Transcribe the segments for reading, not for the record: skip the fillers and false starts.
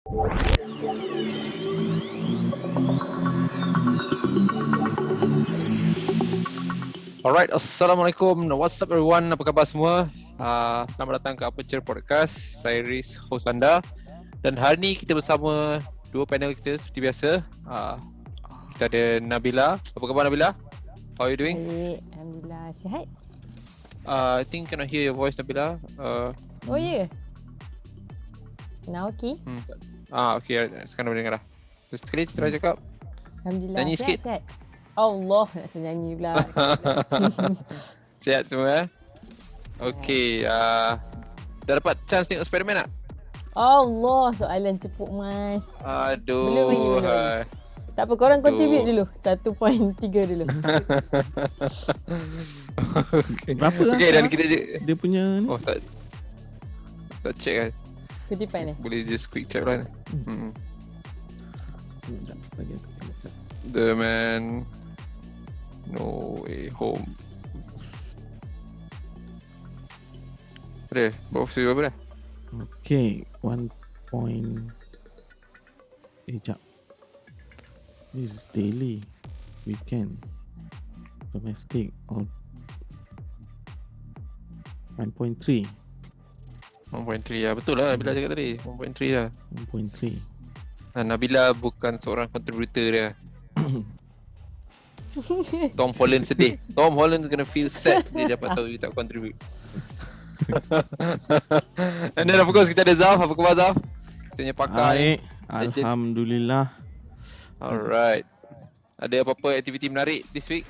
Alright, Assalamualaikum. What's up everyone? Apa khabar semua? Selamat datang ke Aperture Podcast. Saya Riz, host anda. Dan hari ni kita bersama dua panel kita seperti biasa. Kita ada Nabila. Apa khabar Nabila? How are you doing? Baik, Alhamdulillah. Sihat? I think cannot hear your voice Nabila. Oh ya? Now okay? Okay. Sekarang boleh dengar dah. Terus sekali try cakap. Alhamdulillah. Nyanyi sikit. Sihat. Allah, nak suruh nyanyi pula. Sihat semua? Okay. Dah dapat chance tengok Spiderman tak? Allah, soalan cepuk mas. Aduh. Belum lagi. Tak apa, korang contribute dulu. 1.3 dulu. Okay. Berapa lah Okay, dan kita dia punya ni? Oh, tak check kan. Kutipan Boleh just quick check lah. Sekejap lagi aku tengok sekejap. The Man No Way Home. Ada? Berapa dah? Okay, 1 point. Sekejap. This is daily, weekend, domestic, all 1.3. 1.3 lah. Betul lah Nabila cakap tadi. 1.3 lah. 1.3. Nabila bukan seorang kontributor dia. Tom Holland sedih. Tom Holland gonna feel sad dia dapat tahu you tak contribute. And then of course kita ada Zaf. Apa khabar Zaf? Kita punya pakar ni. Baik, Alhamdulillah. Alright. Ada apa-apa aktiviti menarik this week?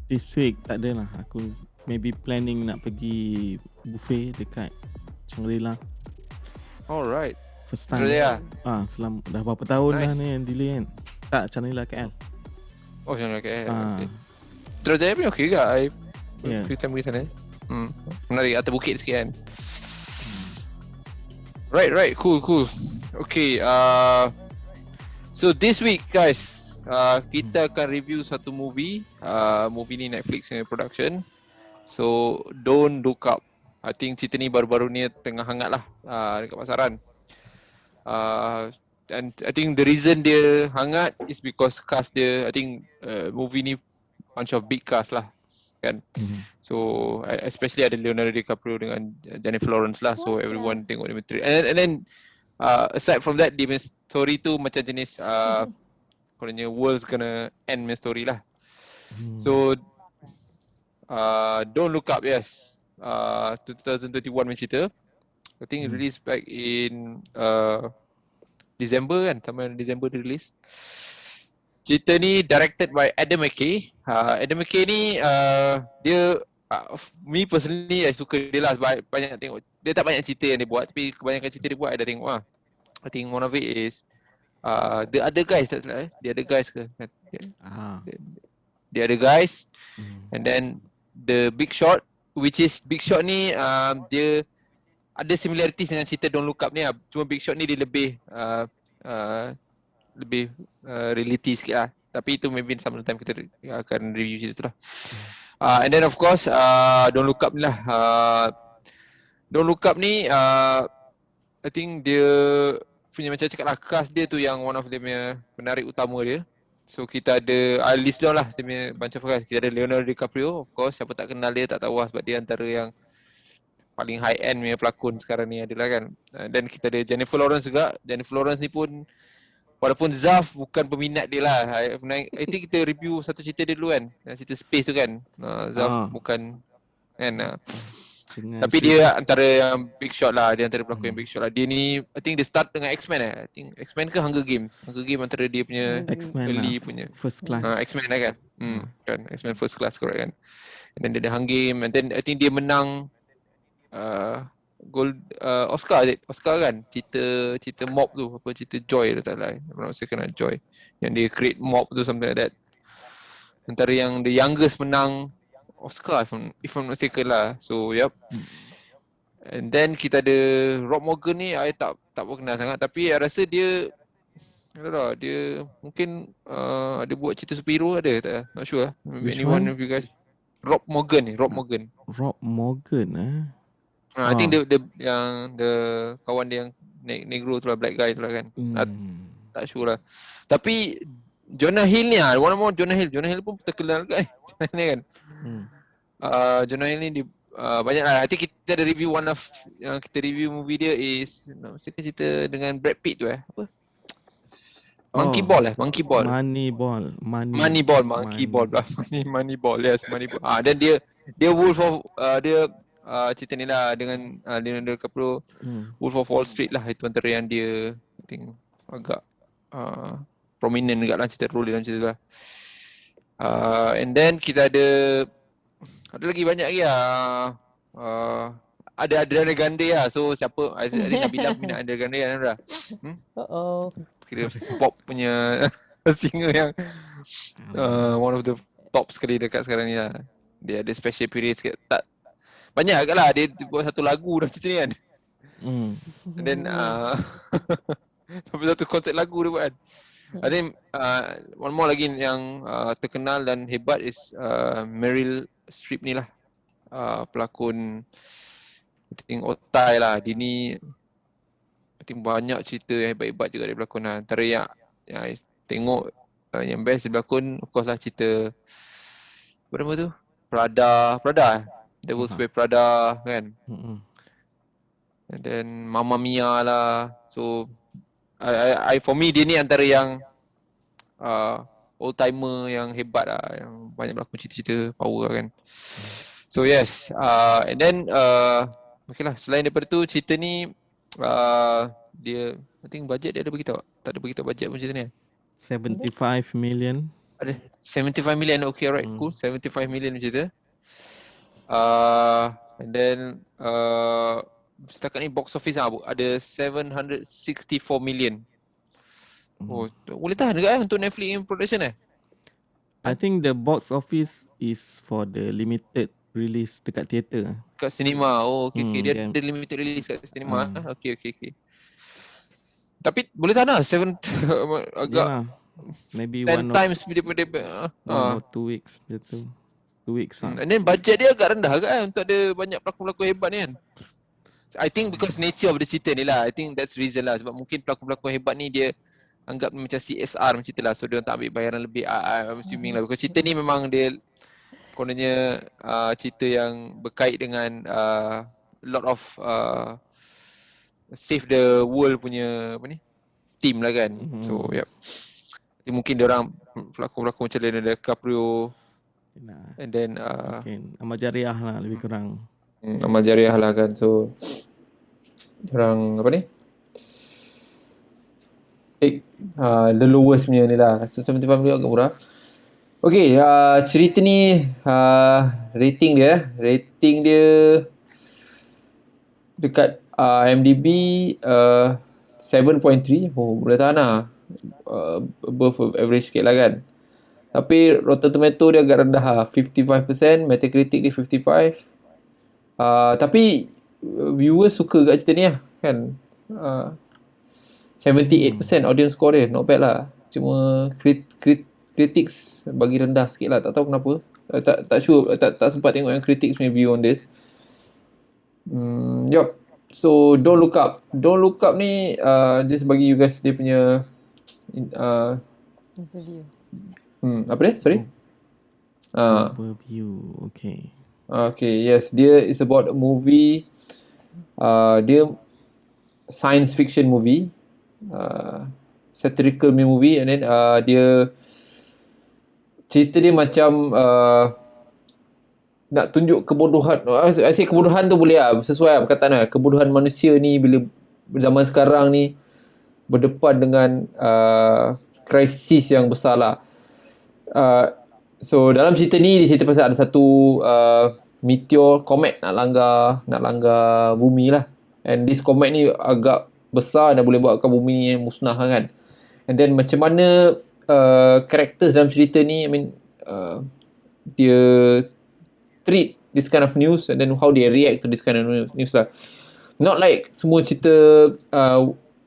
This week tak ada lah. Aku maybe planning nak pergi buffet dekat Shangri-La. Alright. First time. Terus dia. Selama dah berapa tahun Nice. dah ni yang delay kan. Tak, Shangri-La KL. Oh jangan okay. Ah. Okay. Terus dia pun okey ke? I Yeah. few time pergi sana. Menarik atas bukit sikit kan. Right. Cool. Okay. So this week guys, kita akan review satu movie. Movie ni Netflix punya production. So Don't Look Up. I think cerita ni baru-baru ni tengah hangat lah dekat pasaran. And I think the reason dia hangat is because cast dia, I think movie ni bunch of big cast lah kan. So especially ada Leonardo DiCaprio dengan Jennifer Lawrence lah. So everyone tengok dia material. And then aside from that, dia punya story tu macam jenis kononnya world's gonna end punya story lah. So Don't Look Up, yes. 2021 punya cerita. I think released back in December kan, sama December dia release. Cerita ni directed by Adam McKay. Adam McKay ni dia me personally I suka dia lah sebab banyak tengok. Dia tak banyak cerita yang dia buat tapi kebanyakan cerita dia buat I dah tengok lah. I think one of it is The Other Guys, tak salah The Other Guys ke? The Other Guys. And then The Big Short, which is Big Short ni dia ada similarities dengan cerita Don't Look Up ni lah. Cuma Big Shot ni dia lebih reality sikit lah. Tapi itu maybe some time kita akan review cerita tu lah. And then of course Don't Look Up ni lah. Don't Look Up ni I think dia punya macam cakap lah, cast dia tu yang one of dia punya penarik utama dia. So kita ada list down lah dia punya bunch of cast. Kita ada Leonardo DiCaprio, of course. Siapa tak kenal dia tak tahu lah sebab dia antara yang paling high end punya pelakon sekarang ni adalah kan. Dan kita ada Jennifer Lawrence juga. Jennifer Lawrence ni pun walaupun Zaf bukan peminat dia lah. I think kita review satu cerita dia dulu kan. Cerita Space tu kan. Zaf bukan kan. Tapi dia antara yang big shot lah. Dia antara pelakon yang big shot lah. Dia ni I think dia start dengan X-Men I think X-Men ke Hunger Games. Hunger Games antara dia punya X-Men early lah, punya first class. X-Men lah kan. Kan X-Men first class correct kan. And then dia ada Hunger Games. And then I think dia menang Oscar kan, cerita Mob tu, apa cerita Joy tu tak lah, saya kenal Joy yang dia create Mob tu, something like that. Antara yang the youngest menang Oscar if I'm not mistaken lah. So yep. And then kita ada Rob Morgan ni, I tak kenal sangat tapi I rasa dia dia mungkin ada buat cerita superhero ada tak, not sure. Maybe anyone of you guys. Rob Morgan. Rob Morgan I think the kawan dia yang negro tu lah, black guy tu lah kan. Tak sure lah. Tapi Jonah Hill ni one more Jonah Hill pun terkenal kan ni kan. Jonah Hill ni banyak lah. Nanti kita ada review yang kita review movie dia is mesti cerita dengan Brad Pitt tu apa? Moneyball. Yes, Moneyball. Dan dia Wolf of dia cerita ni lah dengan Leonardo DiCaprio. Wolf of Wall Street lah, itu antara yang dia I think agak prominent dekat lah cerita role dalam cerita lah. And then kita ada lagi banyak lagi lah. Ada Adriana Grande lah. So siapa Nabila minat Adriana Grande kan dah. Kira pop punya singer yang one of the top sekali dekat sekarang ni lah. Dia ada special period sikit. Tak banyak agak lah, dia buat satu lagu dah cerita ni kan. And then sampai satu konsep lagu dia buat kan. I think one more lagi yang terkenal dan hebat is Meryl Streep ni lah. Pelakon I think Otai lah. Dia ni I think banyak cerita yang hebat-hebat juga dia berlakon lah. Antara yang I tengok yang best dia berlakon of course lah cerita apa nama tu? Prada Devil's Wear Prada kan. And then Mamma Mia lah. So I for me dia ni antara yang old timer yang hebat lah, yang banyak berlakon cerita-cerita power lah kan. So yes, and then okay lah, selain daripada tu cerita ni dia I think budget dia ada beritahu tak ada beritahu budget pun cerita ni 75 million. Ada 75 million. Okay, alright, cool. 75 million cerita. And then setakat ni box office ada 764 million. Boleh tahan juga untuk Netflix production I think the box office is for the limited release dekat teater. Kat cinema. Okay. Dia ada limited release kat cinema. Okay. Tapi boleh tahan lah. Agak maybe 10 times daripada 1 or 2 weeks gitu. 2 weeks. And then budget dia agak rendah kan untuk ada banyak pelakon-pelakon hebat ni kan. I think because nature of the cerita ni lah. I think that's reason lah. Sebab mungkin pelakon-pelakon hebat ni dia anggap macam CSR macam tu lah. So dia tak ambil bayaran lebih. I'm assuming lah. Because cerita ni memang dia kononnya cerita yang berkait dengan lot of save the world punya team lah kan. So yep. Mungkin dia orang pelakon-pelakon macam Leonardo DiCaprio and then amal jariah lah lebih kurang. Amal jariah lah kan. So orang take the lowest punya ni lah. So 75 million agak murah. Okay, cerita ni rating dia dekat IMDb 7.3. Boleh tahan lah. Above average sikit lah kan. Tapi Rotten Tomato dia agak rendah lah, 55%, Metacritic dia 55. Tapi viewers suka kat cerita ni lah kan. 78% audience score dia, not bad lah. Cuma critics bagi rendah sikit lah, tak tahu kenapa. Tak sure, tak sempat tengok yang critics punya view on this. Yup. So Don't Look Up ni just bagi you guys dia punya interview. Apa dia? Sorry? Overview. Okay. Okay, yes. Dia is about a movie. Dia science fiction movie. Satirical movie. And then dia cerita dia macam nak tunjuk kebodohan. I say kebodohan tu boleh lah. Sesuai lah perkataan lah. Kebodohan manusia ni bila zaman sekarang ni berdepan dengan krisis yang besar lah. So dalam cerita ni dia cerita pasal ada satu meteor, komet nak langgar bumi lah. And this komet ni agak besar dan boleh buatkan bumi ni musnah kan. And then macam mana characters dalam cerita ni, I mean dia treat this kind of news and then how they react to this kind of news lah. Not like semua cerita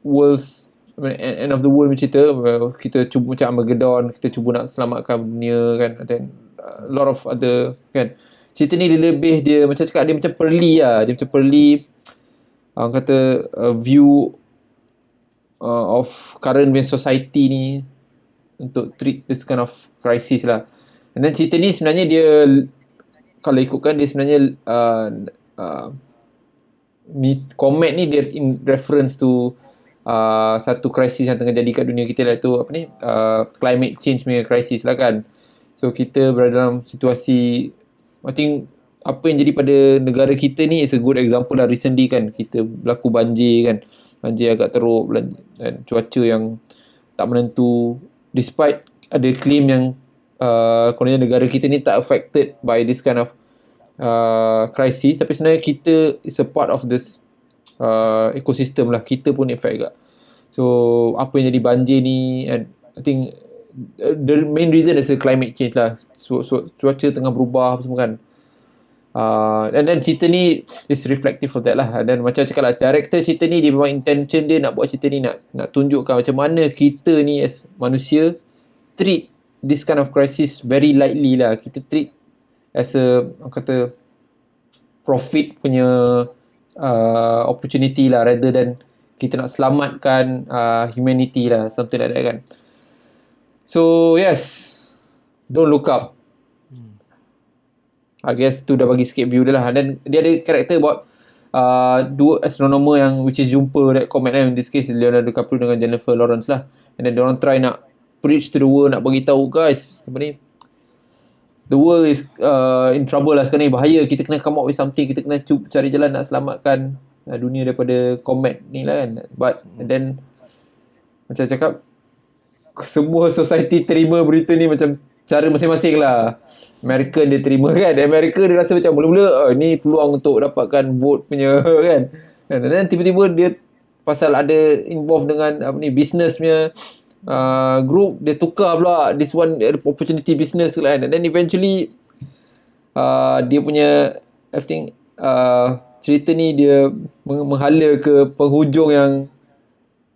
world's end of the world cerita kita cuba macam Armageddon, kita cuba nak selamatkan dunia kan, and then a lot of other kan. Cerita ni dia macam cakap dia macam pearly lah, dia macam pearly orang kata view of current society ni untuk treat this kind of crisis lah. And then cerita ni sebenarnya dia, kalau ikutkan dia sebenarnya Comet ni dia in reference to satu krisis yang tengah jadi kat dunia kita lah, tu apa ni, climate change punya krisis lah kan. So kita berada dalam situasi, I think apa yang jadi pada negara kita ni is a good example lah. Recently kan kita berlaku banjir kan, banjir agak teruk dan cuaca yang tak menentu, despite ada claim yang kononnya negara kita ni tak affected by this kind of crisis, tapi sebenarnya kita is a part of this ecosystem lah, kita pun effect juga. So apa yang jadi banjir ni, and I think the main reason is climate change lah. So cuaca tengah berubah apa semua kan. And then cerita ni is reflective of that lah. Dan macam cakap lah, director cerita ni dia memang intention dia nak buat cerita ni nak tunjukkan macam mana kita ni as manusia treat this kind of crisis very lightly lah. Kita treat as a, orang kata, profit punya opportunity lah, rather than kita nak selamatkan humanity lah, something like that kan. So yes, Don't Look Up, I guess tu dah bagi sikit view dia lah. Dan dia ada karakter about dua astronomer yang which is jumpa that comet lah. In this case Leonardo DiCaprio dengan Jennifer Lawrence lah. And then diorang try nak preach to the world, nak bagi tahu guys, apa ni, the world is in trouble lah sekarang ni, bahaya, kita kena come up with something, kita kena cari jalan nak selamatkan dunia daripada comet ni lah kan. But and then macam cakap, semua society terima berita ni macam cara masing-masing lah. American dia terima kan, Amerika dia rasa macam mula-mula ni peluang untuk dapatkan vote punya kan. Dan tiba-tiba dia pasal ada involve dengan apa ni, business punya group, dia tukar pula this one opportunity business kan. And then eventually dia punya I think cerita ni dia menghala ke penghujung yang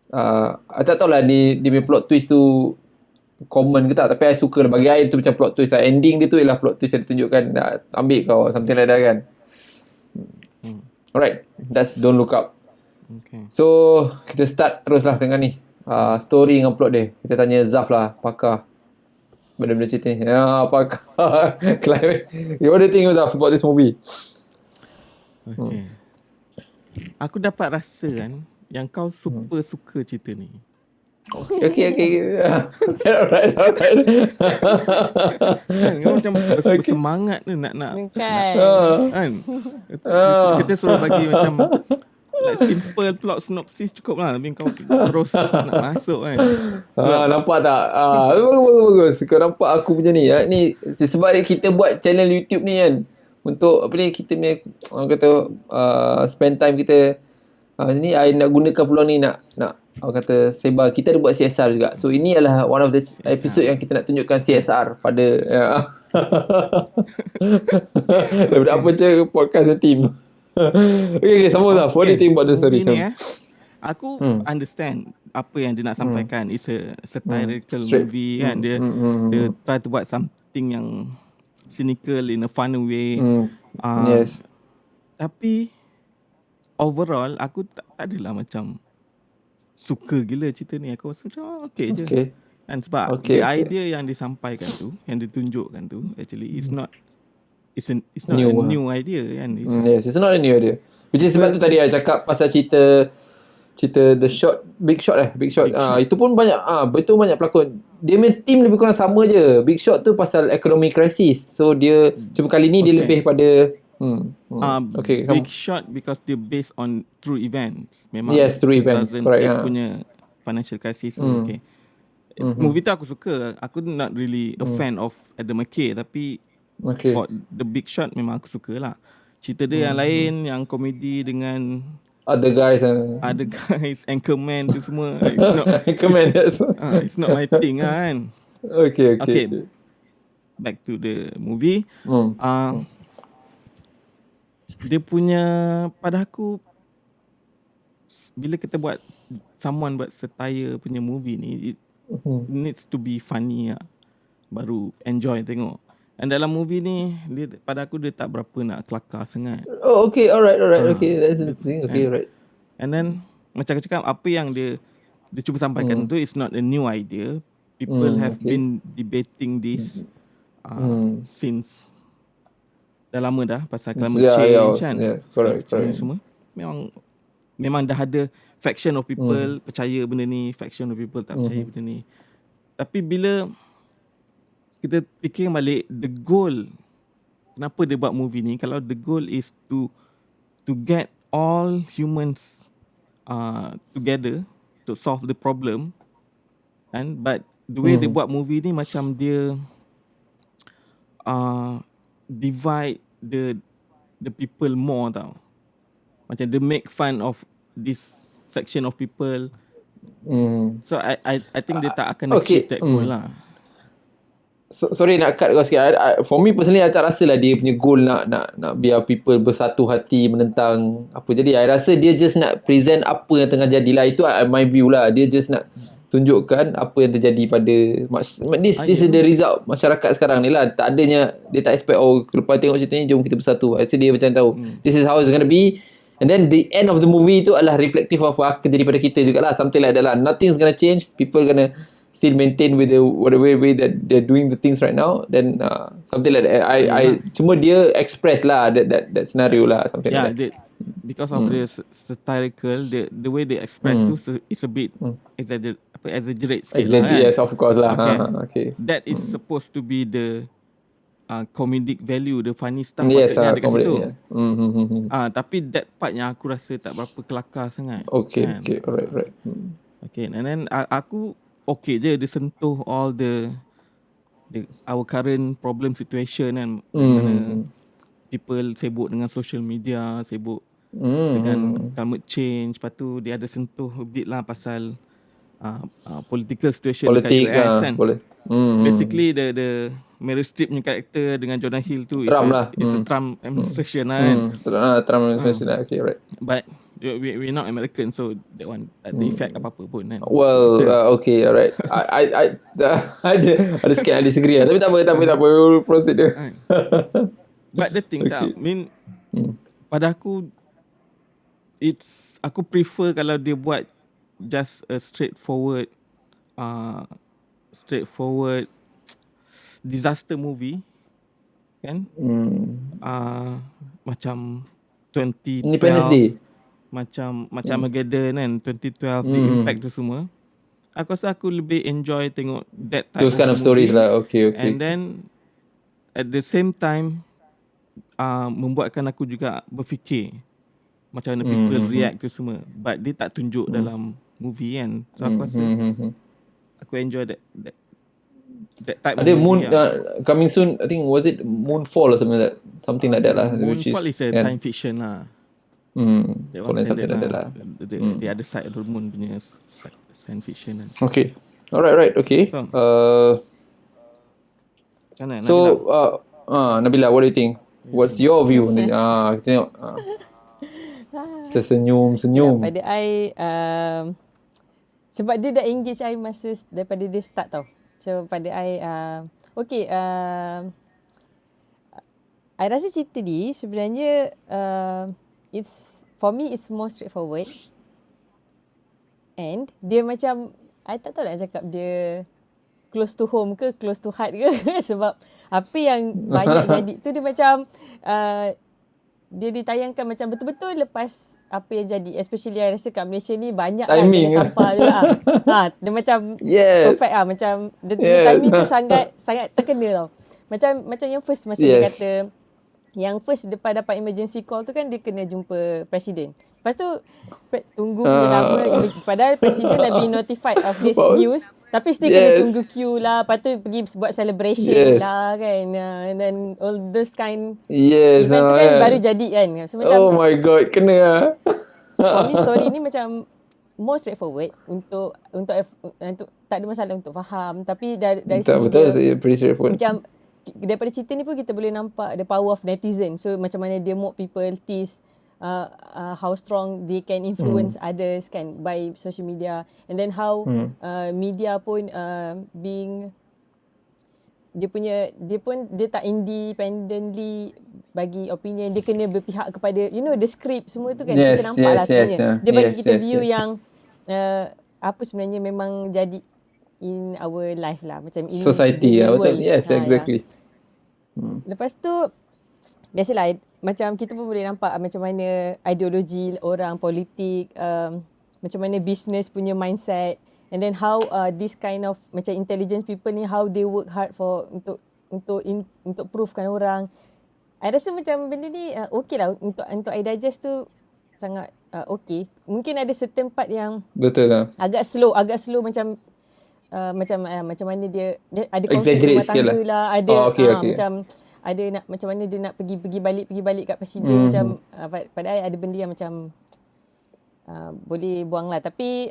I tak tahulah dia punya plot twist tu common ke tak, tapi I suka lah. Bagi I tu macam plot twist lah. Ending dia tu ialah plot twist yang ditunjukkan, nak ambil kau, something like that kan. Alright, that's Don't Look Up. Okay. So kita start terus lah dengan ni, story dengan plot dia. Kita tanya Zaf lah, pakar benda-benda cerita ni. Ya, pakar climate. What do you think, Zaf, about this movie? Okay. Aku dapat rasa kan yang kau super suka cerita ni. Okay. Alright. Kau macam bersemangat tu nak Kan. Kita suruh bagi macam like simple plot synopsis cukup lah, tapi kau terus nak masuk kan. Nampak tak? Bagus. Kau nampak aku punya ni. Ni sebab kita buat channel YouTube ni kan, untuk apa ni, kita punya orang kata spend time kita. Ni I nak gunakan peluang ni nak orang kata sebar. Kita ada buat CSR juga. So ini adalah one of the episode yang kita nak tunjukkan CSR pada daripada apa je podcast team. Okay, sambung lah. What do you think about the story? Ni, aku understand apa yang dia nak sampaikan. It's a satirical movie kan. Dia try to buat something yang cynical in a fun way. Yes. Tapi overall aku tak adalah macam suka gila cerita ni. Aku rasa macam okay je. And sebab the idea yang disampaikan tu, yang ditunjukkan tu, actually it's not a new idea kan. Yes, it's not a new idea. Which is sebab tu tadi I cakap pasal cerita The Shot, Big Shot. Itu pun banyak betul banyak pelakon. Dia main team lebih kurang sama je. Big Shot tu pasal economic crisis. So dia cuma kali ni dia lebih pada Big Shot because dia based on true events. Memang yes, true events. Correct. Dia punya financial crisis. Okay. Movie tu aku suka. Aku not really a fan of Adam McKay, tapi for The Big Shot memang aku suka lah. Cerita dia yang lain, yang komedi dengan other guys, Anchorman tu semua. It's not Anchorman. It's not my thing kan. Okay. Back to the movie. Dia punya, pada aku, bila kita buat someone buat satire punya movie ni, it needs to be funny lah, baru enjoy tengok. And dalam movie ni, dia, pada aku dia tak berapa nak kelakar sangat. Oh, okay, alright. Okay, that's interesting. Okay, right. And then macam aku cakap, apa yang dia dia cuba sampaikan tu is not a new idea. People have been debating this since dah lama dah pasal climate change kan. Correct. Semua memang dah ada faction of people percaya benda ni, faction of people tak percaya benda ni. Tapi bila kita fikir balik the goal, kenapa dia buat movie ni, kalau the goal is to get all humans together to solve the problem kan, but the way dia buat movie ni macam dia divide the people more tau. Macam dia make fun of this section of people. So I think dia tak akan achieve that goal lah. Sorry nak cut kau sikit. For me personally, I tak rasa lah dia punya goal nak biar people bersatu hati menentang apa. Jadi I rasa dia just nak present apa yang tengah jadi lah. Itu my view lah. Dia just nak tunjukkan apa yang terjadi pada this is the result masyarakat sekarang ni lah. Tak adanya, dia tak expect lepas tengok cerita ni jom kita bersatu. I rasa dia macam tahu this is how it's gonna be. And then the end of the movie tu adalah reflective of apa terjadi pada kita jugalah. Something like that lah. Nothing's gonna change. People gonna still maintain with the whatever way that they're doing the things right now. Then something like that. I cuma dia express lah that scenario lah, something like that. Because of the satirical, the way they express tu is a bit exaggerate sikit lah, Yes, of course lah. Okay. That is supposed to be the comedic value, the funny stuff patutnya ada kat situ. Tapi that part yang aku rasa tak berapa kelakar sangat. Okay, kan? okay, alright. Okay, and then aku okay je dia sentuh all our current problem situation kan. Mana people sibuk dengan social media, sibuk dengan climate change. Lepas tu dia ada sentuh a bit lah pasal political situation dekat US kan. Basically the Meryl Streep punya karakter dengan Jonah Hill tu Trump is a Trump administration lah kan. Trump administration lah. Okay, right. But we're not American, so that one tak ada effect apa-apa pun kan. Well, okay, alright. I ada sikit I disagree lah. Tapi tak apa. We'll proceed dia. But the thing I mean, pada aku aku prefer kalau dia buat just a straightforward disaster movie kan. Macam 2012 Independence Day, macam Armageddon kan, 2012 the impact tu semua. Aku rasa aku lebih enjoy tengok that type those kind of stories lah. Okay. And then at the same time membuatkan aku juga berfikir macam mana people react tu semua, but dia tak tunjuk dalam movie kan. So aku rasa aku enjoy that type ada of Moon movie coming soon. I think was it Moonfall or something like that lah. Moonfall is a science fiction lah. That one Something like that lah. The other side of the moon punya science fiction kan. Okay. Alright. Okay. So, macam mana, So Nabila, what do you think? What's your view? Kita tengok. Tersenyum. Pada I sebab dia dah engage I masa daripada dia start tau. So pada I okay, I rasa cerita ni sebenarnya for me it's more straightforward. And dia macam, I tak tahu nak cakap dia close to home ke close to heart ke sebab apa yang banyak jadi tu dia macam dia ditayangkan macam betul-betul lepas apa yang jadi, especially I rasa kat Malaysia ni banyak timing lah tampar je lah. Dia macam perfect lah, macam the timing tu sangat terkena tau. Macam yang first masa dia kata, yang first depan dapat emergency call tu kan dia kena jumpa presiden. Lepas tu tunggu lama, padahal presiden dah be notified of this news, tapi still kena tunggu queue lah. Lepas tu pergi buat celebration lah kan. And then all those kind event tu kan baru jadi kan. So macam, oh my god, kena lah. For me story ni macam more straightforward untuk tak ada masalah untuk faham. Tapi dari betul, pretty straightforward. Macam daripada cerita ni pun kita boleh nampak the power of netizen. So macam mana dia mock people, tease how strong they can influence others kan by social media, and then how media pun being dia tak independently bagi opinion, dia kena berpihak kepada the script semua tu kan. Kita nampak lah sebenarnya dia bagi kita view yang apa sebenarnya memang jadi in our life lah, macam in Society the betul. world. Yes, exactly. Lepas tu biasalah macam kita pun boleh nampak macam mana ideologi orang, politik, macam mana business punya mindset, and then how this kind of macam intelligence people ni, how they work hard for untuk provekan orang. I rasa macam benda ni okay lah untuk I digest tu, sangat okay. Mungkin ada certain part yang Betul lah. agak slow macam macam mana dia ada konflik Exaggerate rumah tangga sikit lah, ada okay. macam ada nak macam mana dia nak pergi balik kat presiden, macam pada I ada benda yang macam boleh buang lah. Tapi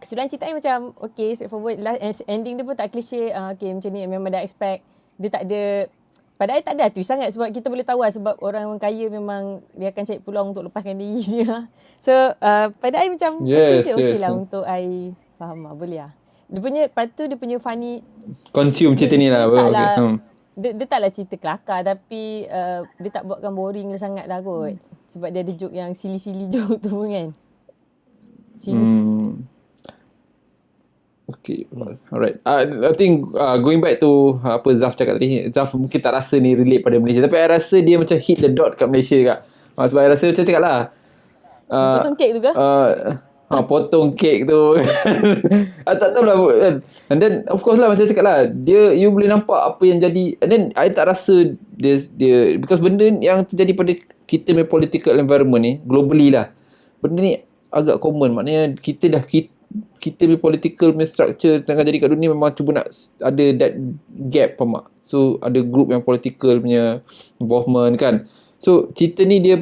keseluruhan cerita ni macam okay, straightforward. Ending dia pun tak klise. Okay, macam ni memang dah expect. Dia tak ada, pada I tak ada twist sangat, sebab kita boleh tahu lah, sebab orang kaya memang dia akan cari peluang untuk lepaskan diri dia. So pada I macam okay lah untuk I faham lah, boleh lah. Dia punya, lepas tu dia punya funny, Consume cerita ni lah. Dia taklah cerita kelakar, tapi dia tak buatkan boring lah sangat lah kot. Sebab dia ada joke yang silly joke tu pun kan. Okay, alright. I think going back to apa Zaf cakap tadi, Zaf mungkin tak rasa ni relate pada Malaysia, tapi I rasa dia macam hit the dot kat Malaysia kat. Sebab I rasa macam cakap lah, potong kek tu ke? Potong kek tu. Tak tahu lah kan. And then of course lah, macam cakap lah, you boleh nampak apa yang jadi. And then I tak rasa dia because benda yang terjadi pada kita punya political environment ni globally lah, benda ni agak common. Maknanya kita punya political punya structure tengah jadi kat dunia memang cuba nak ada that gap, faham tak? So ada group yang political punya involvement kan. So cerita ni dia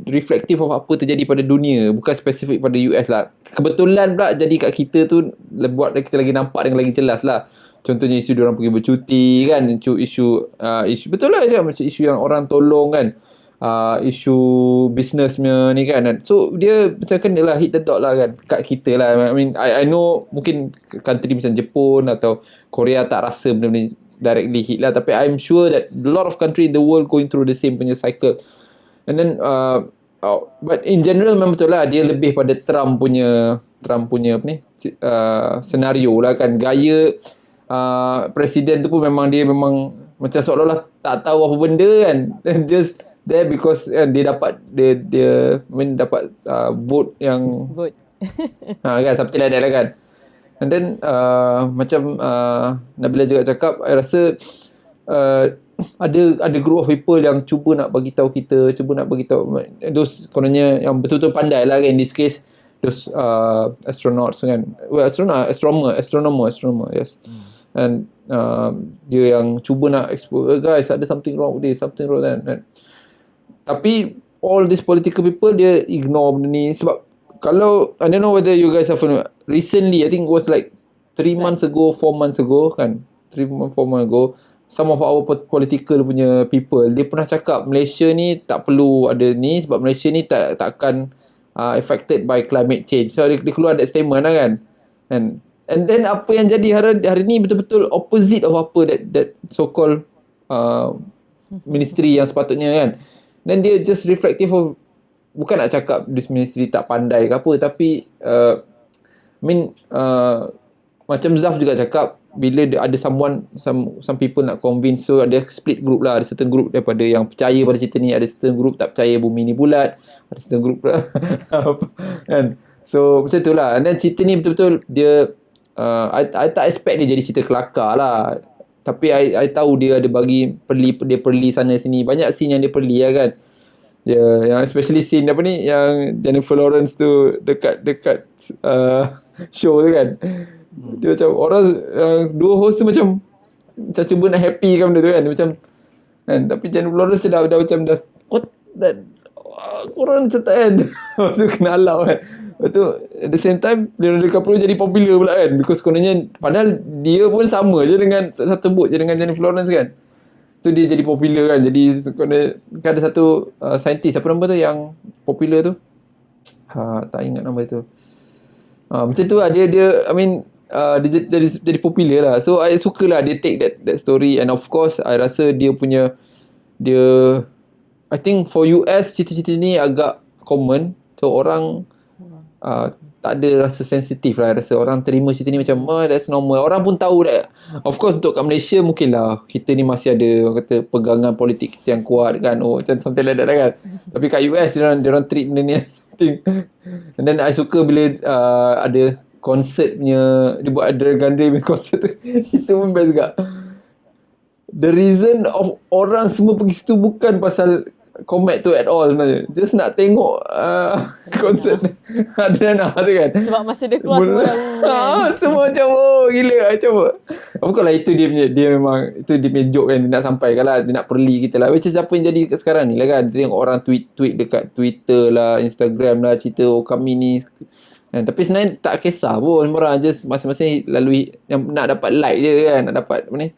reflektif of apa terjadi pada dunia, bukan spesifik pada US lah. Kebetulan pula jadi kat kita tu buat kita lagi nampak dengan lagi jelas lah. Contohnya isu diorang pergi bercuti kan, isu betul lah macam isu yang orang tolong kan, isu businessnya ni kan. So dia macam kena lah hit the dot lah kan kat kita lah. I mean I know mungkin country macam Jepun atau Korea tak rasa benda-benda directly hit lah, tapi I'm sure that a lot of country in the world going through the same punya cycle. And then but in general memang betul lah, dia lebih pada Trump punya apa ni, senario lah kan. Gaya presiden tu pun memang macam seolah-olah tak tahu apa benda kan. Just there because dia dapat dapat vote yang kan, something like that lah kan. And then macam Nabila juga cakap, I rasa ada group of people yang cuba nak bagi tahu kita, those kononnya yang betul-betul pandai lah kan, in this case those astronauts kan, astronomer, yes. And dia yang cuba nak expose, guys ada something wrong with this, something wrong then. Tapi all these political people dia ignore benda ni. Sebab kalau, I don't know whether you guys have recently, I think it was like 4 months ago kan, 4 months ago, some of our political punya people, dia pernah cakap Malaysia ni tak perlu ada ni, sebab Malaysia ni takkan affected by climate change. So dia keluar that statement lah kan. And then apa yang jadi hari ni betul-betul opposite of apa that so-called ministry yang sepatutnya kan. Then dia just reflective of, bukan nak cakap this ministry tak pandai ke apa, tapi macam Zaf juga cakap, bila ada some people nak convince, so ada split group lah. Ada certain group daripada yang percaya pada cerita ni, ada certain group tak percaya bumi ni bulat, ada certain group lah kan. So macam tu lah. And then cerita ni betul-betul dia I tak expect dia jadi cerita kelakar lah, tapi I tahu dia ada bagi perli sana sini, banyak scene yang dia perli lah kan. Yang especially scene apa ni, yang Jennifer Lawrence tu dekat show tu kan. Dia macam orang dua host tu macam cuba nak happy kan benda tu kan. Dia macam kan, tapi Jennifer Lawrence dah macam dah what that korang macam tak kan. Lepas tu kena allow kan. Lepas tu at the same time Leonardo DiCaprio jadi popular pula kan, because kononnya padahal dia pun sama je dengan satu boat je dengan Jennifer Lawrence kan. Tu dia jadi popular kan. Jadi kan ada satu scientist, apa nama tu yang popular tu, tak ingat nama tu. Macam tu lah dia I mean dia jadi popular lah. So I suka lah dia take that story. And of course I rasa dia I think for US cerita-cerita ni agak common. So orang tak ada rasa sensitif lah. Rasa orang terima cerita ni macam that's normal. Orang pun tahu dah. Of course untuk kat Malaysia mungkin lah kita ni masih ada orang kata pegangan politik kita yang kuat kan. Macam something like that kan. Tapi kat US dia orang treat benda ni as something. And then I suka bila ada konsertnya, dia buat Adrian Grande punya konsert tu. Itu pun best juga. The reason of orang semua pergi situ bukan pasal Comet tu at all sebenarnya. Just nak tengok konsert Adriana tu kan. Sebab masa dia keluar semua orang semua macam gila macam of course lah itu dia memang itu dia punya joke kan, dia nak sampaikan lah, dia nak perli kita lah, which is apa yang jadi sekarang ni lah kan. Dia tengok orang tweet dekat Twitter lah, Instagram lah, cerita kami ni kan. Tapi sebenarnya tak kisah pun, orang just masing-masing lalui yang nak dapat like je kan, nak dapat apa ni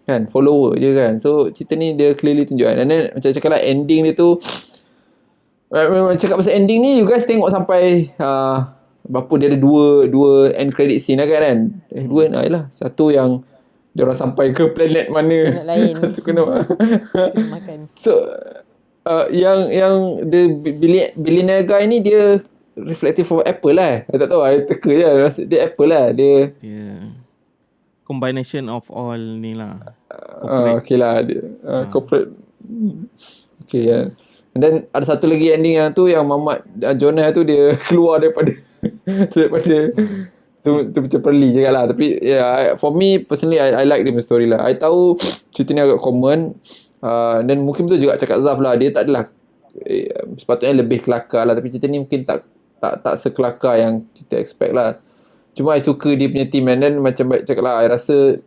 kan, follower je kan. So cerita ni dia clearly tunjukkan. And then macam cakap lah, ending dia tu cakap pasal ending ni, you guys tengok sampai berapa dia ada dua end credit scene lah kan. Dua lah. Satu yang dia orang sampai ke planet mana, planet lain. tu kena makan. So yang the billionaire guy ni dia reflective of Apple lah. I tak tahu, I teka je rasa dia Apple lah. Dia combination of all ni lah. Okay lah dia corporate. Okay yeah. And then ada satu lagi ending yang tu, yang Mamat Jonah tu dia keluar daripada tu macam perli je lah. Tapi yeah, for me personally I like the story lah. I tahu cerita ni agak common, dan mungkin betul juga cakap Zaf lah, dia tak adalah sepatutnya lebih kelakar lah, tapi cerita ni mungkin tak sekelakar yang kita expect lah. Cuma I suka dia punya team, and then macam baik cakap lah, I rasa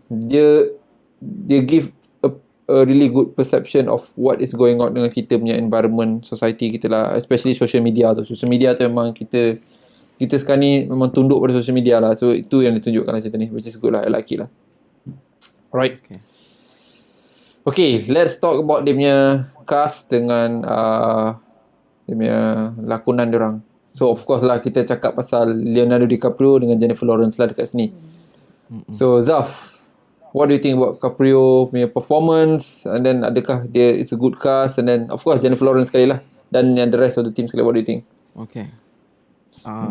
dia give a really good perception of what is going on dengan kita punya environment, society kita lah, especially social media tu. Social media tu memang kita sekarang ni memang tunduk pada social media lah. So itu yang ditunjukkan lah cerita ni, which is good lah, I like it lah. Alright. Okay, let's talk about dia punya cast dengan dia punya lakonan diorang. So of course lah kita cakap pasal Leonardo DiCaprio dengan Jennifer Lawrence lah dekat sini. So Zaf, what do you think about DiCaprio punya performance, and then adakah dia is a good cast, and then of course Jennifer Lawrence sekali lah, dan yang the rest of the team sekali, what do you think? Okay.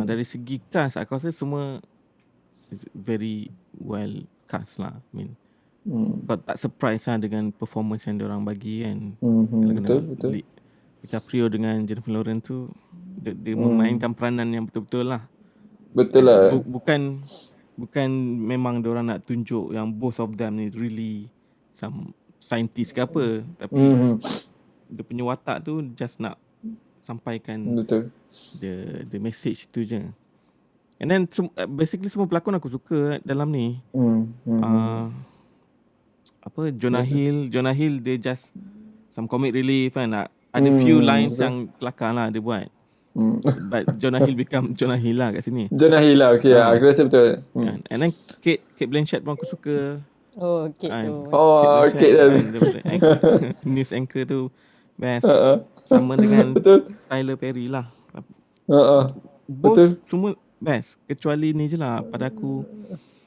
Dari segi cast, aku rasa semua is very well cast lah. I mean, kau tak surprise lah dengan performance yang diorang bagi kan. Betul. DiCaprio dengan Jennifer Lawrence tu dia memainkan peranan yang betul-betul lah. Betul lah. Bukan memang diorang nak tunjuk yang both of them ni really some scientist ke apa, tapi dia punya watak tu just nak sampaikan betul the message tu je. And then basically semua pelakon aku suka dalam ni. Jonah Hill dia just some comic relief kan. Ada few lines yang kelakar lah dia buat. But Jonah Hill become Jonah Hill lah kat sini. Jonah Hill lah, okay lah. Aku rasa betul. And then Kate Blanchett pun aku suka. Oh, Kate tu. Kate dah. News anchor tu best. Sama dengan Tyler Perry lah. Betul. Semua best. Kecuali ni je lah pada aku.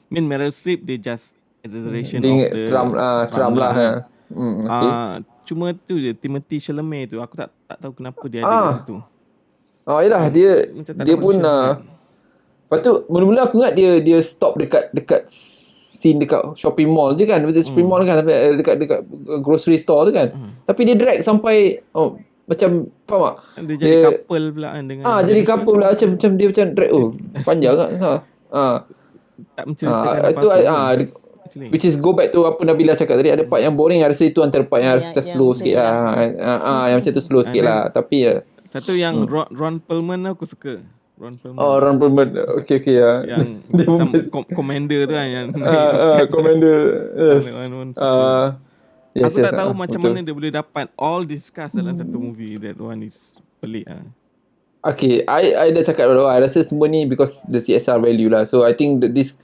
Meryl Streep dia just exaggeration of the Trump lah. Cuma tu je, Timothy Chalamet tu aku tak tahu kenapa dia ada di situ. Yelah dia pun lepas tu mula-mula aku ingat dia stop dekat scene dekat shopping mall je kan. Shopping mall kan, tapi dekat grocery store tu kan. Tapi dia drag sampai macam faham tak? Dia jadi couple pula kan dengan jadi couple pula, macam dia macam drag panjang kan. Tak menceritakan apa-apa. Which is go back to apa Nabila cakap tadi, ada part yang boring, I rasa itu antara part yang harus slow sikit lah. Yang macam tu slow sikit lah. Tapi satu yang Ron Perlman aku suka. Ron Perlman. Okay ya. Yang commander tu kan, yang commander. Yes. Aku tak tahu macam mana dia boleh dapat all this cast dalam satu movie. That one is pelik lah. Okay, I dah cakap dulu, I rasa semua ni because the CSR value lah. So I think that this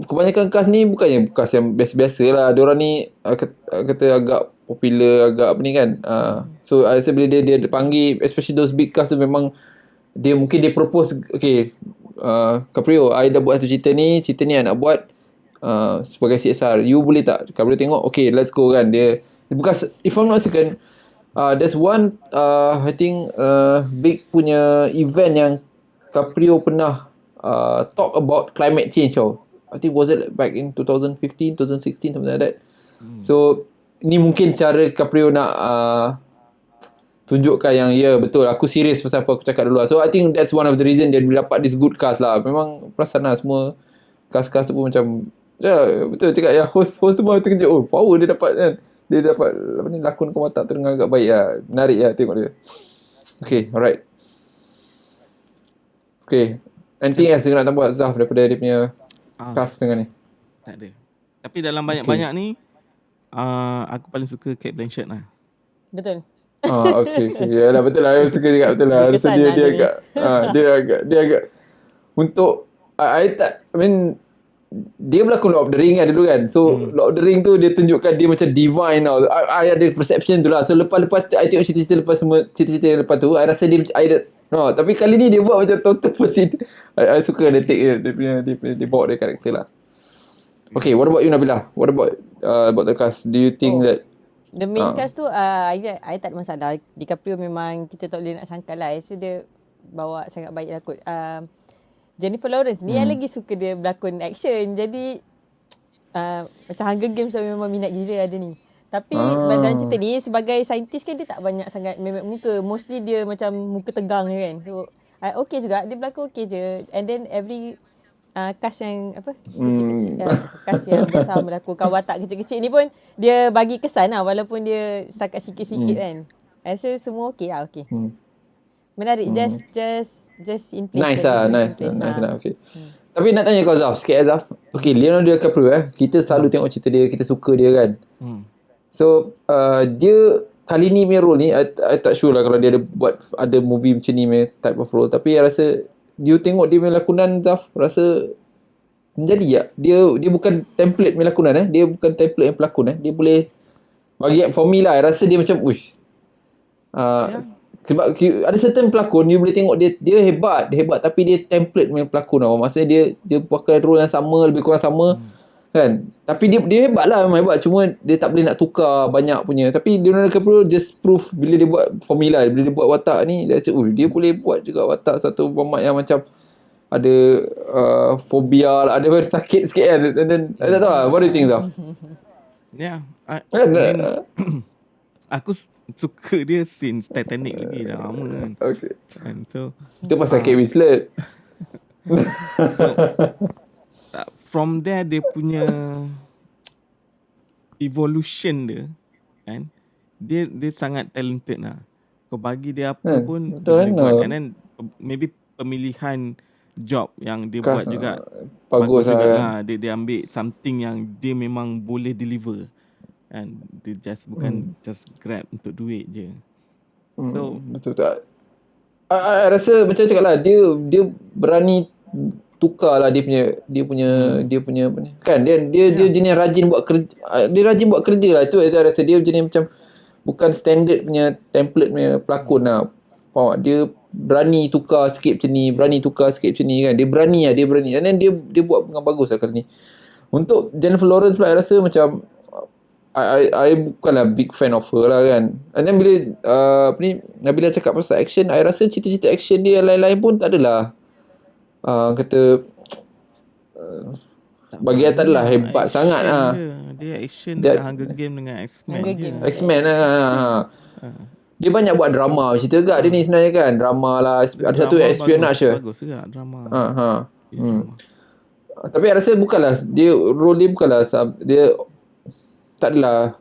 kebanyakan cast ni bukannya cast yang biasa-biasa lah. Diorang ni kata agak popular, agak apa ni kan. So I rasa bila dia panggil, especially those big cast tu, memang mungkin dia propose, okay, Caprio, I dah buat satu cerita ni I nak buat sebagai CSR, you boleh tak Caprio tengok, okay let's go kan. Dia because if I'm not mistaken, There's one I think big punya event yang Caprio pernah talk about climate change tau. I think was it back in 2015, 2016 something like that. So ni mungkin cara Caprio nak tunjukkan yang betul aku serius pasal apa aku cakap dulu lah. So I think that's one of the reason dia dapat this good cast lah. Memang perasan lah semua cast-cast tu pun macam betul cakap ya, host tu pun terkejut, oh power dia dapat kan. Dia dapat apa ni, lakonkan watak tu dengan agak baik lah. Menarik lah tengok dia. Okay, alright. Okay, anything else you nak tambah Zaf daripada dia punya cast dengan ni? Tak ada. Tapi dalam banyak-banyak ni aku paling suka Cate Blanchett lah. Betul. Okay. Yalah betul lah. Aku suka juga betul lah. Rasa dia agak dia agak untuk I mean dia berlakon Lord of the Ring kan dulu kan. So Lord of the Ring tu dia tunjukkan dia macam divine tau. I ada perception tu lah. So lepas I tengok cerita-cerita lepas semua cerita-cerita yang lepas tu, I rasa dia tapi kali ni dia buat macam total opposite. I suka dia take dia bawa dia karakter lah. Okay, what about you Nabila? What about the cast? Do you think that The main cast tu I tak ada masalah. DiCaprio memang kita tak boleh nak sangkal lah. So dia bawa sangat baik lah kot. Jennifer Lawrence ni yang lagi suka dia berlakon action. Jadi macam Hunger Games memang minat gila ada ni. Tapi dalam cerita ni sebagai saintis kan dia tak banyak sangat memek muka. Mostly dia macam muka tegang je kan. So okay juga. Dia berlakon okay je. And then every cast yang kecil-kecil, cast yang besar melakukan watak kecil-kecil ni pun dia bagi kesan lah. Walaupun dia setakat sikit-sikit kan. I rasa semua okay lah. Okay. Menarik. Just in place. Nice lah. Okay. Tapi nak tanya kau Zaf sikit Zaf. Okay, Leonardo DiCaprio kita selalu tengok cerita dia, kita suka dia kan. So dia kali ni punya role ni I tak sure lah kalau dia ada movie macam ni punya type of role. Tapi I rasa you tengok dia punya lakonan Zaf, rasa menjadi tak? Dia bukan template punya lakonan dia bukan template yang pelakon dia boleh bagi for me lah, I rasa dia macam sebab ada certain pelakon you boleh tengok dia hebat tapi dia template punya pelakon tau. Maksudnya dia pakai role yang sama, lebih kurang sama kan. Tapi dia hebat lah, memang hebat, cuma dia tak boleh nak tukar banyak punya. Tapi Leonardo DiCaprio just proof bila dia buat formula, bila dia buat watak ni dia rasa dia boleh buat juga watak satu pemat yang macam ada fobia lah, ada sakit sikit kan. And then I tak tahu lah, what do you think Zaf? Aku suka dia since Titanic lagi dah lama kan. Okay. And so itu pasal Kate Winslet. From there dia punya evolution dia kan, dia sangat talented lah. Kau bagi dia apa pun dia boleh buat. And then maybe pemilihan job yang dia buat juga bagus lah. Dia ambil something yang dia memang boleh deliver. And dia bukan just grab untuk duit je. So betul tak? I rasa macam cakap lah, dia berani tukar lah dia punya apa ni kan, dia jenis rajin buat kerja. Dia rajin buat kerja lah. Itu saya rasa dia jenis macam bukan standard punya template punya pelakon lah. Dia berani tukar sikit macam ni, berani tukar sikit macam ni kan. Dia berani. And then dia buat dengan bagus lah kali ni. Untuk Jennifer Lawrence pula, I rasa macam I bukanlah big fan of her lah kan. And then bila Nabila cakap pasal action, I rasa cerita-cerita action dia lain-lain pun tak adalah bagi tak adalah hebat sangat lah. Dia action dengan Hunger Game dengan X-Men lah. Dia banyak buat drama cerita juga dia ni sebenarnya kan. Drama lah, ada satu espionage bagus juga drama. Tapi I rasa bukanlah role dia bukanlah dia tak adalah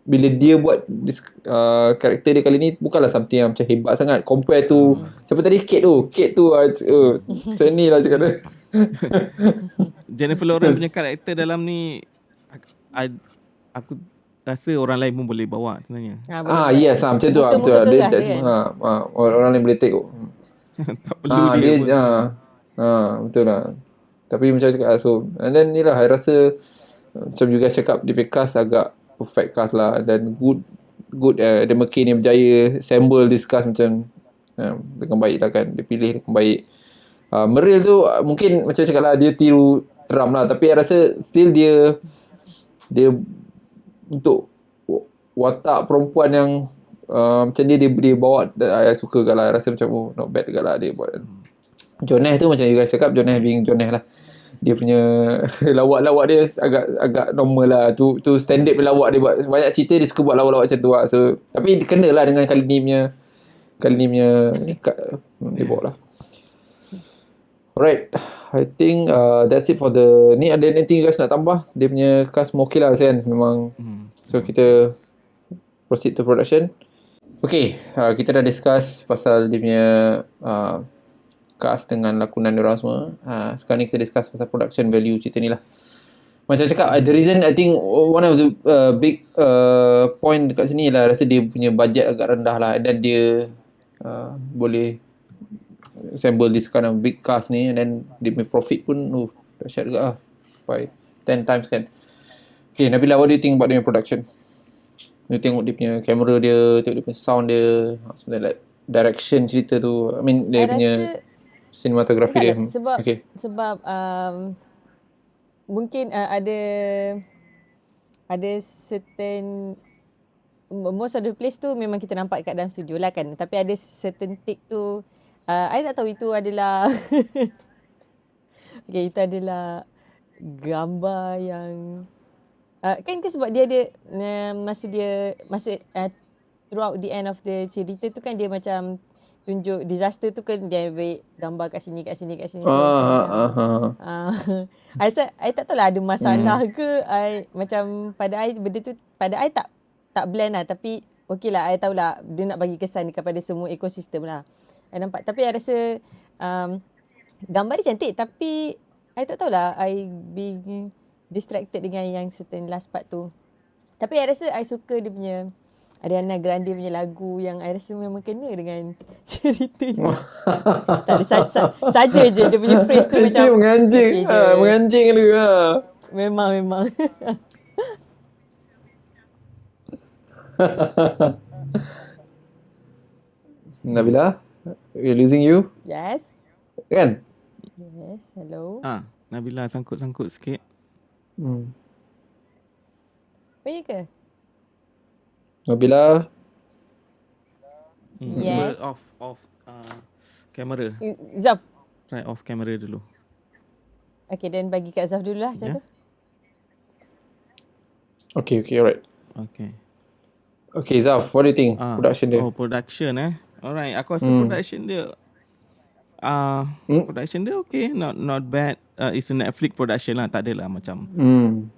bila dia buat karakter dia kali ni bukanlah something yang macam hebat sangat compare to siapa tadi, Kate tu macam ni lah cakap dia. Jennifer Lawrence punya karakter dalam ni aku rasa orang lain pun boleh bawa sebenarnya. Yes macam tu lah, betul lah. Orang lain boleh take tak perlu dia pun. betul lah. Tapi macam cakap so, and then ni lah I rasa macam juga cakap dia punya cast agak perfect cast lah, dan good Adam McKay ni berjaya assemble this cast macam dengan baik lah kan. Dia pilih dengan baik. Meryl tu mungkin macam cakap lah dia tiru Trump lah, tapi I rasa still dia untuk watak perempuan yang macam dia bawa, I suka kat lah. I rasa macam not bad kat lah dia buat. Jonah tu macam you guys cakap, Jonah being Jonah lah. Dia punya lawak-lawak dia agak normal lah. Tu standard punya lawak dia buat. Banyak cerita dia suka buat lawak-lawak macam tu lah. So, tapi kena lah dengan kali ni punya dia bawa lah. Alright, I think that's it for the ni. Ada anything you guys nak tambah? Dia punya cast more okay lah kan, memang. So kita proceed to production. Okay, kita dah discuss pasal dia punya cast dengan lakonan diorang semua. Sekarang ni kita discuss pasal production value cerita ni lah. Macam cakap, the reason I think one of the big point dekat sini lah, rasa dia punya budget agak rendah lah, dan dia boleh assemble this kind of big cast ni, and then dia punya profit pun dahsyat juga lah, by 10 times kan. Okay, Nabila, what do you think about dia punya production? You tengok dia punya kamera dia, tengok dia punya sound dia, sebenarnya like direction cerita tu, I mean dia punya cinematography dia. Sebab mungkin ada certain, most of the place tu memang kita nampak kat dalam studio lah kan, tapi ada certain take tu I tak tahu itu adalah okay, itu adalah gambar yang kan sebab dia ada masa throughout the end of the cerita tu kan, dia macam tunjuk disaster tu kan, dia ambil gambar kat sini. So, I tak tahu lah ada masalah ke. Macam pada I benda tu, pada I tak blend lah, tapi okey lah, I tahulah dia nak bagi kesan kepada semua ekosistem lah. I nampak, tapi I rasa gambar dia cantik, tapi I tak tahulah, I being distracted dengan yang certain last part tu. Tapi I rasa I suka dia punya Ariana Grande punya lagu, yang I rasa memang kena dengan cerita ni. Tak ada, saja je dia punya phrase tu macam menganjing. Menganjing dia lah. Memang. Nabila, we're losing you. Yes. Kan? Yes, hello. Nabila sangkut-sangkut sikit. Oh, ya ke? Nabila. Yes. Cuba off kamera. Zaf. Try off kamera dulu. Okay, then bagi kat Zaf dulu lah macam tu. Okay, alright. Okay, Zaf, what do you think? Production dia. Production Alright, aku rasa production dia production dia okay, not bad. It's a Netflix production lah, tak adalah macam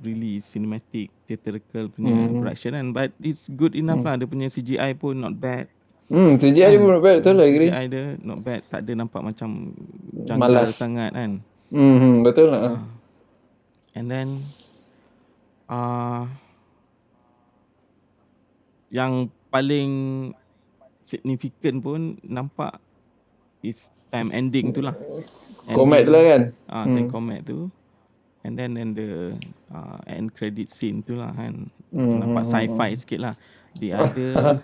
really cinematic theatrical punya production kan, but it's good enough lah. Dia punya CGI pun not bad. CGI dia pun not bad, betul lah, agree. CGI dia not bad, tak ada nampak macam janggal malas sangat kan. Betul lah. And then yang paling significant pun nampak is time ending tu lah. Comet tu lah kan. Time comet tu. And then the end credit scene tu lah kan. Nampak sci-fi sikit lah. The other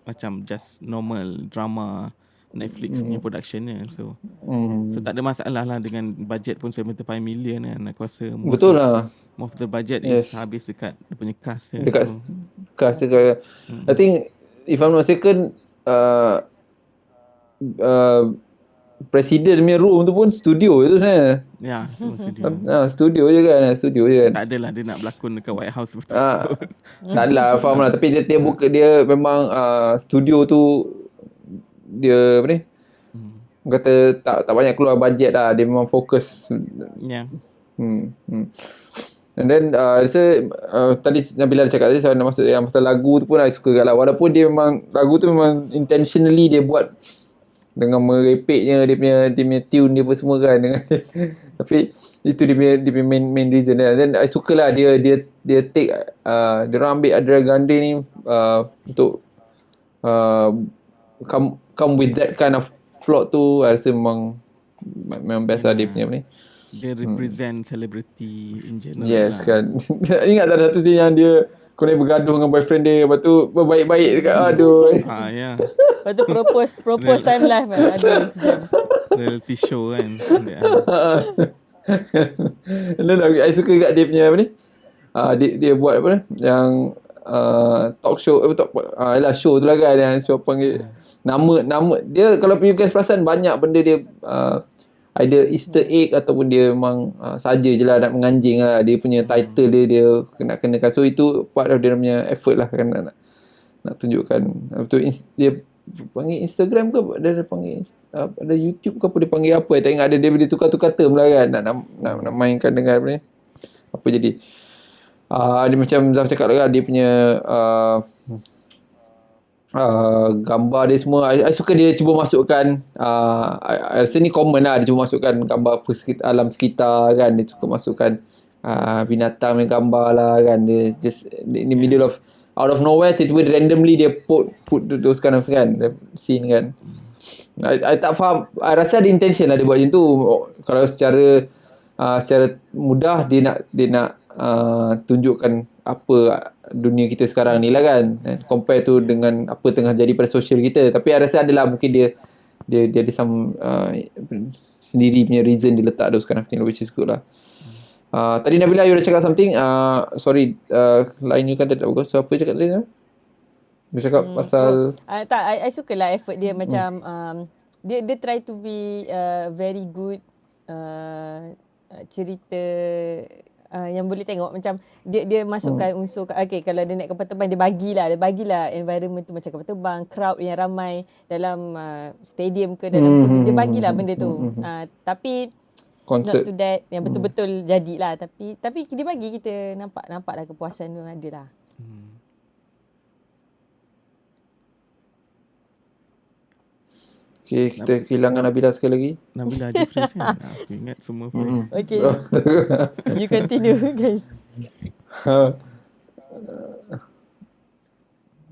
macam just normal drama Netflix punya productionnya. So tak ada masalah lah dengan budget pun 75 million kan. Aku rasa betul lah. Most of the budget is habis dekat dia punya cast. Dekat cast dia. I think if I'm not mistaken, Presiden punya room tu pun studio tu sebenarnya. Ya, semua studio. Studio je kan. Tak adalah dia nak berlakon dekat White House betul. Tak adalah, faham lah. Tapi dia buka, dia memang studio tu dia apa ni? Kata tak banyak keluar bajet lah. Dia memang fokus. Ya. And then tadi Nabila cakap tadi, saya nak masuk yang pasal lagu tu pun I suka lah. Walaupun dia memang lagu tu memang intentionally dia buat dengan merepeknya dia punya tune dia pun semua kan dengan tapi itu dia punya main reason lah. Then I suka lah dia take dia orang ambil Ariana Grande ni untuk come with that kind of plot tu. I rasa memang best lah dia punya ni. Dia represent celebrity in general. Yes lah. kan. Ingat tak ada satu scene yang dia kena bergaduh dengan boyfriend dia, lepas tu berbaik-baik dekat aduh. Ya. Lepas tu propose time life kan. Aduh. Reality show kan. Dan I suka kat dia punya apa ni? Dia buat apa ni? Yang talk show show tu lah kan, yang show panggil nama dia. Kalau you guys perasan, banyak benda dia either Easter egg ataupun dia memang saja je lah nak menganjing lah. Dia punya title dia kena kenakan. So itu part of dia punya effort lah kan, nak tunjukkan. Betul, dia panggil Instagram ke dia panggil ada YouTube ke apa, dia panggil apa, tak ingat. Dia boleh tukar-tukar term lah kan, nak mainkan dengan apa ni, apa jadi dia macam Zaf cakap lah kan, dia punya gambar dia semua. I suka dia cuba masukkan I rasa ni common lah, dia cuba masukkan gambar alam sekitar kan. Dia suka masukkan binatang yang gambar lah kan. Dia just in the middle of out of nowhere, tiba-tiba randomly dia put those kind of kan, scene kan. I tak faham. I rasa ada intention lah dia buat macam tu. Kalau secara mudah dia nak tunjukkan apa dunia kita sekarang ni lah kan, compare tu dengan apa tengah jadi pada sosial kita. Tapi I rasa adalah mungkin dia ada some sendiri punya reason dia letak those kind of thing, which is good lah. Tadi Nabila, you dah cakap something. Sorry, line you kan tak bagus. So apa cakap tadi? Dia cakap pasal tak, I suka lah effort dia. Macam dia try to be very good cerita yang boleh tengok. Macam dia masukkan unsur, okay, kalau dia naik kapal terbang, dia bagilah environment tu macam kapal terbang, crowd yang ramai dalam stadium ke dalam dia bagilah benda tu. Tapi concert, not to that yang betul-betul jadilah, tapi dia bagi kita nampaklah kepuasan tu ada lah. Okay, kita kehilangan Nabila sekali lagi. Nabila ada phrase kan? Aku ingat semua phrase. Okay. You continue guys.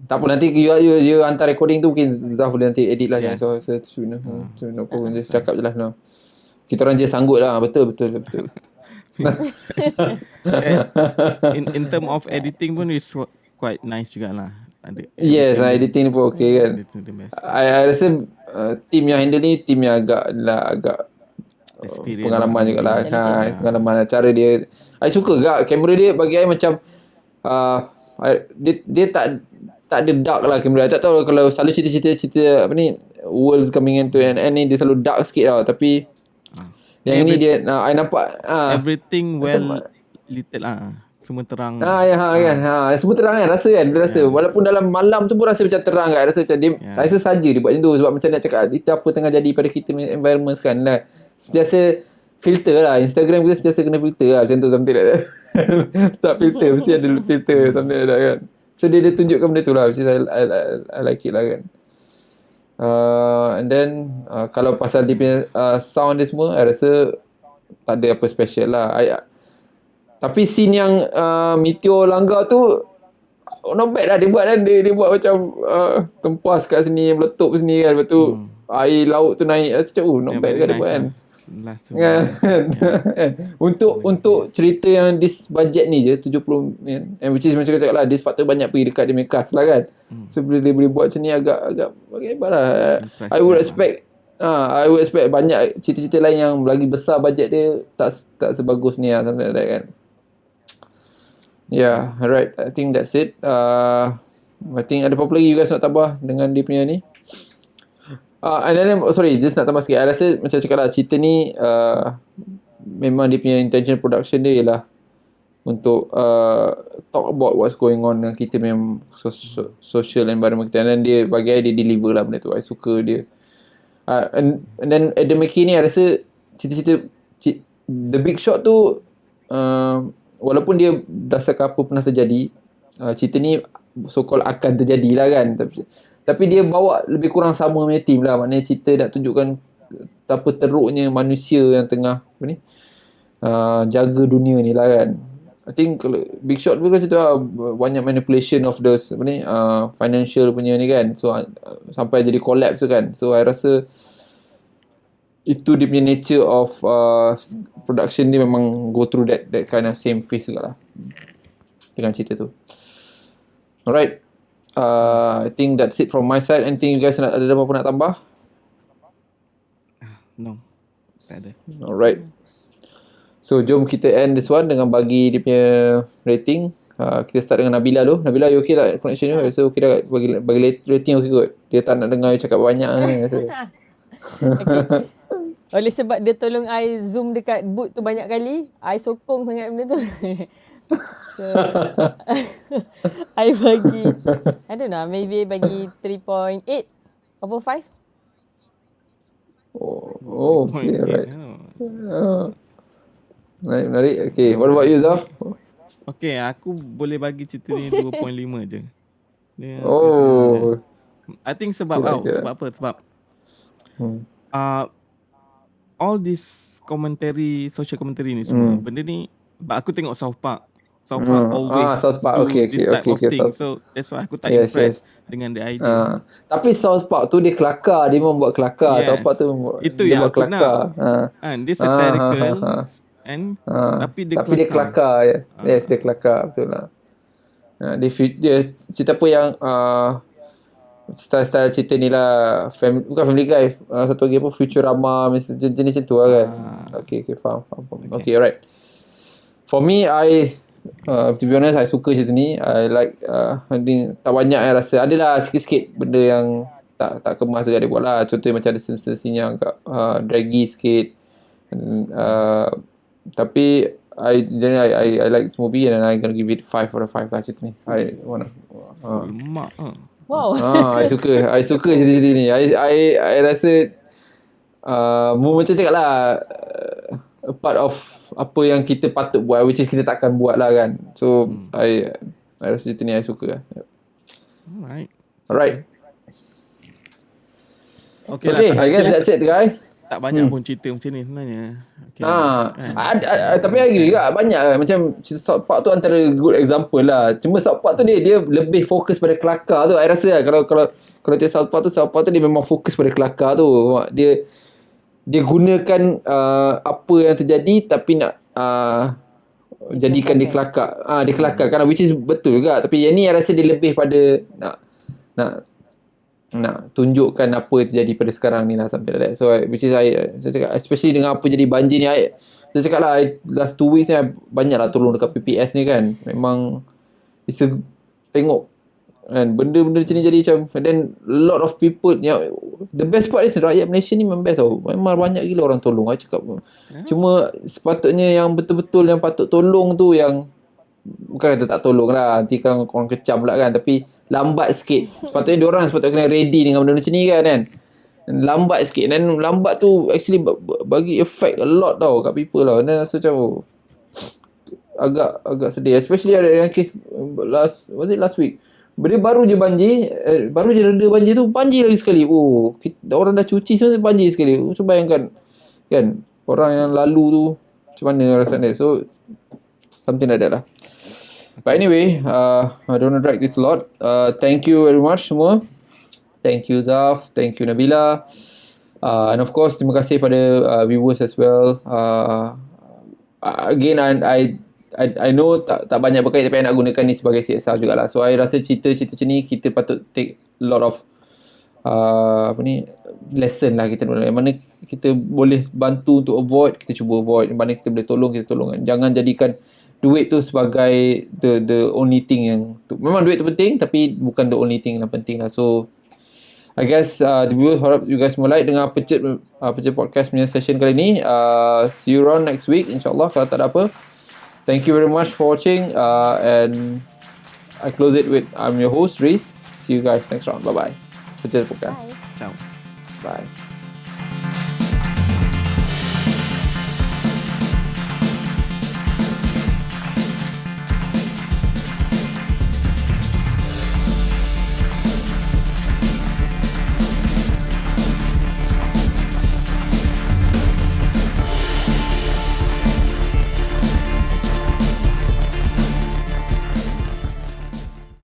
Tak apa, nanti you hantar recording tu, mungkin Zaf boleh nanti edit lah. Yes. So no problem. Just cakap je lah. No. Kita orang je sanggut lah. Betul. in term of editing pun is quite nice jugalah. Yes, editing pun okay kan. I rasa team yang handle ni team yang agak pengalaman jugalah. Pengalaman cara dia. I suka gak kamera dia, bagi I macam dia tak ada dark lah kamera. I tak tahu kalau selalu cerita apa ni, worlds coming into an end ni, dia selalu dark sikit tau. Tapi yang ni dia I nampak everything well lit lah. Semua terang. Semua terang kan, rasa kan. Dia rasa walaupun dalam malam tu pun rasa macam terang kan. Rasa macam dia rasa saja dia buat macam tu, sebab macam nak cakap itu apa tengah jadi pada kita environment sekarang lah. Sentiasa filter lah. Instagram kita sentiasa kena filter lah macam tu, something like that. Tak filter, mesti ada filter something like that kan. So dia tunjukkan benda tu lah, which is I like it lah kan. And then kalau pasal dia punya sound dia semua, I rasa tak ada apa special lah. Tapi scene yang meteor langgar tu not bad lah dia buat kan. Dia buat macam tempas kat sini, meletup sini kan. Lepas tu air laut tu naik. Macam not bad kan dia buat kan. Untuk cerita yang this budget ni je 70 million, and which is macam cakap lah, dia sepatutnya banyak pergi dekat dia punya cast lah kan. So bila dia boleh buat macam ni, agak hebat lah. I would expect banyak cerita-cerita lain yang lagi besar bajet dia tak sebagus ni lah, something like that kan. Yeah, alright. I think that's it. I think ada apa lagi you guys nak tambah dengan dia punya ni? And then, sorry, just nak tambah sikit. I rasa macam cakap lah, cerita ni memang dia punya intention production dia ialah untuk talk about what's going on dengan kita memang social environment kita. And then dia bagi dia deliver lah benda tu. I suka dia. And then Adam McKay ni I rasa cerita-cerita The Big Short tu walaupun dia dasarkan apa pernah terjadi, cerita ni so-called akan terjadi lah kan, tapi dia bawa lebih kurang sama punya team lah. Maknanya cerita nak tunjukkan betapa teruknya manusia yang tengah apa ni, jaga dunia ni lah kan. I think kalau Big Short pun macam tu lah, banyak manipulation of those apa ni, financial punya ni kan. So sampai jadi collapse tu kan. So I rasa itu dia punya nature of production dia, memang go through that kind of same phase juga lah dengan cerita tu. Alright, I think that's it from my side. Anything you guys ada apa-apa nak tambah? No, tak ada. Alright, so jom kita end this one dengan bagi dia punya rating. Kita start dengan Nabila dulu. Nabila, you okay tak connection you? Rasa okay tak? Bagi rating okay kot. Dia tak nak dengar you cakap banyak ni rasa. Okay. Oleh sebab dia tolong I zoom dekat boot tu banyak kali, I sokong sangat benda tu. So, I bagi, I don't know, maybe bagi 3.8 over 5. Oh, okay, right. Menarik. Okay, what about you, Zaf? Okay, aku boleh bagi cerita ni 2.5 je. I think sebab sebab apa? Sebab all this commentary, social commentary ni semua, benda ni aku tengok South Park always South Park. do this type of thing. South. So that's why aku tak impressed dengan the idea. Tapi South Park tu dia kelakar, dia memang buat kelakar. Yes. South Park tu Itu dia yang buat aku kelakar. Dia satirical and tapi dia kelakar. Yes, dia kelakar, betul lah. Dia cerita apa yang style cerita ni lah, bukan Family Guy, satu lagi apa, Futurama, jenis macam tu lah kan. Okay, faham. Okay, alright. For me, to be honest, I suka cerita ni. I like, I think tak banyak yang rasa. Adalah sikit-sikit benda yang tak kemas juga dia buat lah. Contohnya macam ada scene yang agak draggy sikit. Tapi I like this movie and I'm gonna give it 5 out of 5 lah cerita ni. Wow. I suka cerita-cerita ni. I rasa macam cakap lah, a part of apa yang kita patut buat, which is kita takkan buat lah kan. So I rasa cerita ni I suka lah. Alright. Okay, I guess that's it guys. Tak banyak pun cerita macam ni sebenarnya. Tapi I agree juga banyak lah. Macam South Park tu antara good example lah. Cuma South Park tu dia lebih fokus pada kelakar tu. I rasa lah kalau dia South Park tu dia memang fokus pada kelakar tu. Dia gunakan apa yang terjadi tapi nak jadikan dia kelakar. Dia kelakar kan, which is betul juga. Tapi yang ni I rasa dia lebih pada nak tunjukkan apa yang terjadi pada sekarang ni lah, something like that. So which is saya cakap, especially dengan apa jadi banjir ni, saya cakap lah, last 2 weeks ni banyak lah tolong dekat PPS ni kan. Memang tengok kan benda-benda macam ni jadi macam, and then lot of people yang the best part is rakyat Malaysia ni memang best tau. Memang banyak gila orang tolong. I cakap cuma sepatutnya yang betul-betul yang patut tolong tu yang bukan kata tak tolong lah, nanti kan orang kecam pula kan, tapi lambat sikit. Sepatutnya diorang kena ready dengan benda macam ni kan. Lambat sikit, dan lambat tu actually bagi effect a lot tau kat people lah. Dan rasa macam agak sedih, especially ada yang case last week, dia baru je banjir, baru je reda banjir tu, banjir lagi sekali. Orang dah cuci semua, banjir sekali. Cuba bayangkan kan, orang yang lalu tu macam mana rasanya. So something like that lah. But anyway, I don't want to drag this a lot. Thank you very much semua. Thank you Zaf, thank you Nabila, and of course terima kasih pada viewers as well. Again, I know tak banyak berkait, tapi I nak gunakan ni sebagai CSR jugalah. So I rasa cerita-cerita macam ni kita patut take a lot of lesson lah. Kita mana kita boleh bantu untuk avoid, kita cuba avoid. Mana kita boleh tolong, kita tolong. Jangan jadikan duit tu sebagai the only thing yang memang duit tu penting, tapi bukan the only thing yang penting lah. So I guess the viewers, harap you guys mulai dengan Pecet Podcast punya session kali ni. See you around next week insyaAllah kalau tak ada apa. Thank you very much for watching, and I close it with I'm your host Riz. See you guys next round. Bye bye. Pecet Podcast. Ciao. Bye.